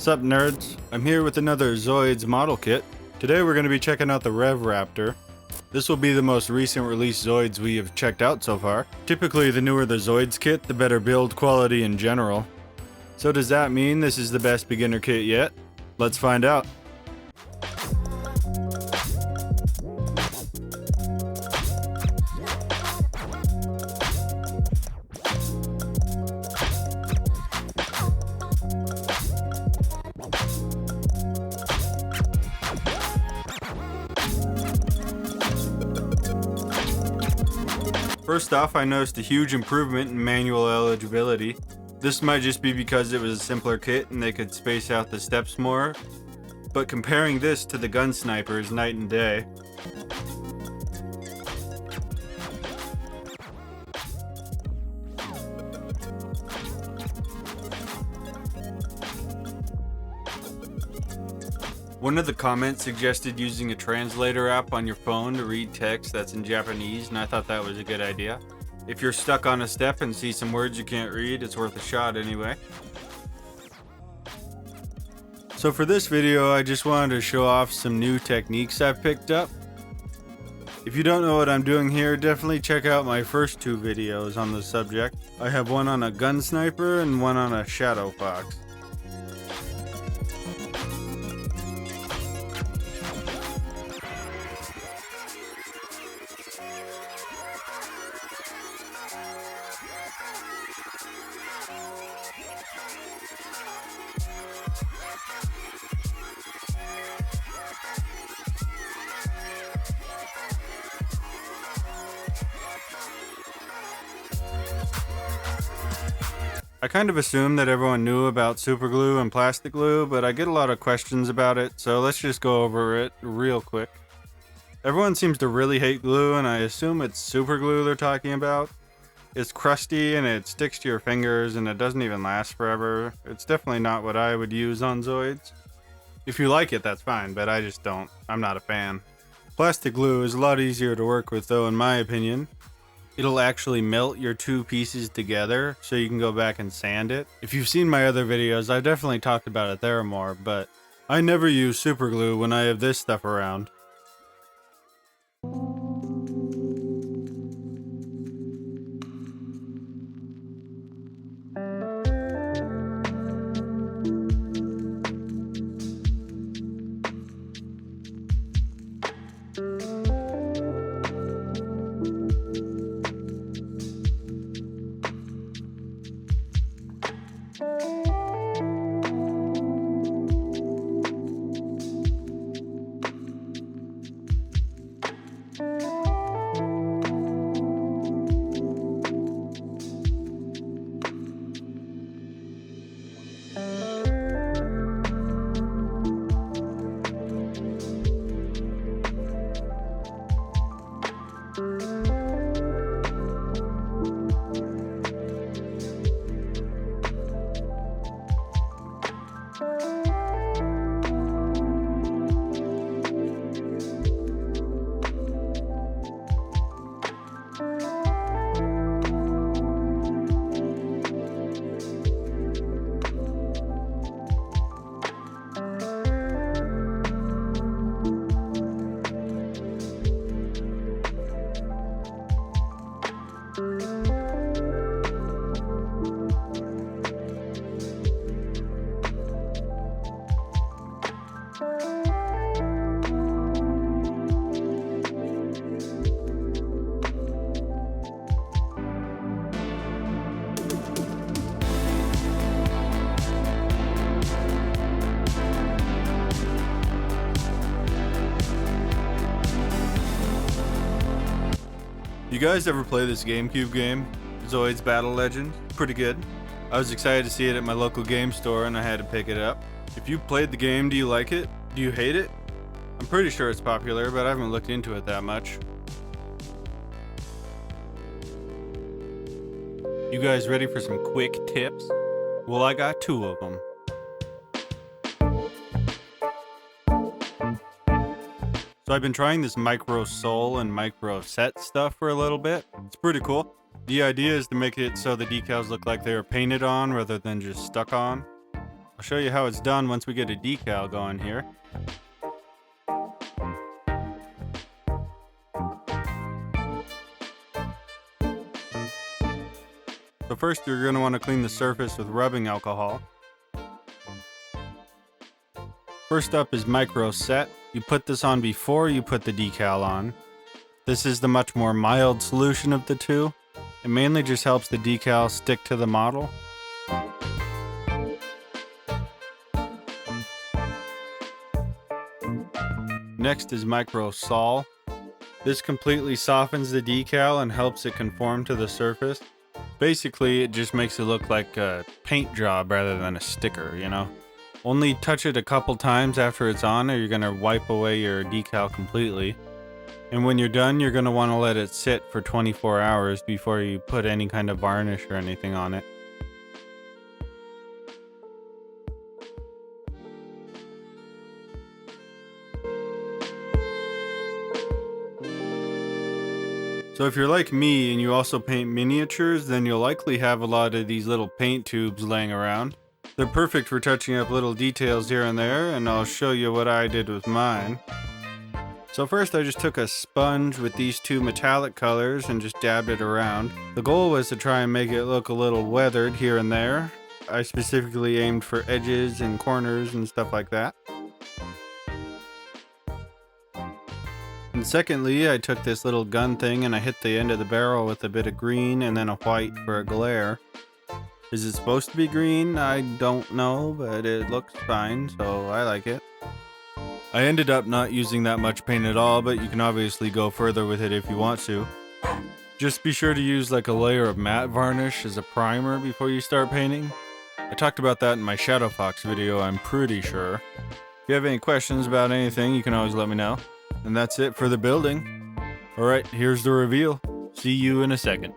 Sup nerds, I'm here with another Zoids model kit. Today we're going to be checking out the Rev Raptor. This will be the most recent release Zoids we have checked out so far. Typically the newer the Zoids kit, the better build quality in general. So does that mean this is the best beginner kit yet? Let's find out. First off, I noticed a huge improvement in manual eligibility. This might just be because it was a simpler kit and they could space out the steps more, but comparing this to the gun sniper is night and day. One of the comments suggested using a translator app on your phone to read text that's in Japanese, and I thought that was a good idea. If you're stuck on a step and see some words you can't read, it's worth a shot anyway. So for this video, I just wanted to show off some new techniques I've picked up. If you don't know what I'm doing here, definitely check out my first two videos on the subject. I have one on a gun sniper and one on a shadow fox. I kind of assumed that everyone knew about super glue and plastic glue, but I get a lot of questions about it, so let's just go over it real quick. Everyone seems to really hate glue, and I assume it's super glue they're talking about. It's crusty and it sticks to your fingers and it doesn't even last forever. It's definitely not what I would use on Zoids. If you like it, that's fine, but I just don't. I'm not a fan. Plastic glue is a lot easier to work with though, in my opinion. It'll actually melt your two pieces together so you can go back and sand it. If you've seen my other videos, I've definitely talked about it there more, but I never use super glue when I have this stuff around. You guys ever play this GameCube game, Zoids Battle Legend? Pretty good. I was excited to see it at my local game store and I had to pick it up. If you played the game, do you like it? Do you hate it? I'm pretty sure it's popular, but I haven't looked into it that much. You guys ready for some quick tips? Well, I got two of them. So I've been trying this micro sole and micro set stuff for a little bit. It's pretty cool. The idea is to make it so the decals look like they were painted on rather than just stuck on. I'll show you how it's done once we get a decal going here. So first you're going to want to clean the surface with rubbing alcohol. First up is micro set. You put this on before you put the decal on. This is the much more mild solution of the two. It mainly just helps the decal stick to the model. Next is micro sol. This completely softens the decal and helps it conform to the surface. Basically, it just makes it look like a paint job rather than a sticker, you know? Only touch it a couple times after it's on, or you're going to wipe away your decal completely. And when you're done, you're going to want to let it sit for 24 hours before you put any kind of varnish or anything on it. So if you're like me and you also paint miniatures, then you'll likely have a lot of these little paint tubes laying around. They're perfect for touching up little details here and there, and I'll show you what I did with mine. So first I just took a sponge with these two metallic colors and just dabbed it around. The goal was to try and make it look a little weathered here and there. I specifically aimed for edges and corners and stuff like that. And secondly, I took this little gun thing and I hit the end of the barrel with a bit of green and then a white for a glare. Is it supposed to be green? I don't know, but it looks fine, so I like it. I ended up not using that much paint at all, but you can obviously go further with it if you want to. Just be sure to use like a layer of matte varnish as a primer before you start painting. I talked about that in my Shadow Fox video, I'm pretty sure. If you have any questions about anything, you can always let me know. And that's it for the building. Alright, here's the reveal. See you in a second.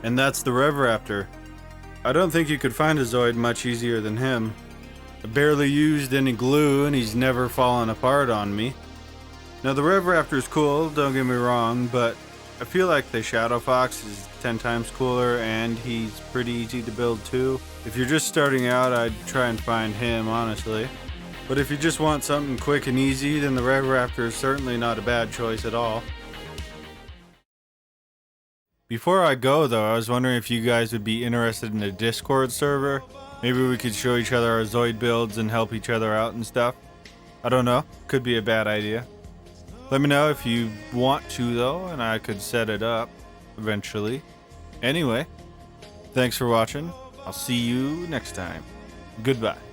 And that's the Rev Raptor. I don't think you could find a Zoid much easier than him. I barely used any glue and he's never fallen apart on me. Now the Rev Raptor is cool, don't get me wrong, but I feel like the Shadow Fox is 10 times cooler and he's pretty easy to build too. If you're just starting out, I'd try and find him, honestly. But if you just want something quick and easy, then the Rev Raptor is certainly not a bad choice at all. Before I go though, I was wondering if you guys would be interested in a Discord server. Maybe we could show each other our Zoid builds and help each other out and stuff. I don't know, could be a bad idea. Let me know if you want to though, and I could set it up eventually. Anyway, thanks for watching. I'll see you next time. Goodbye.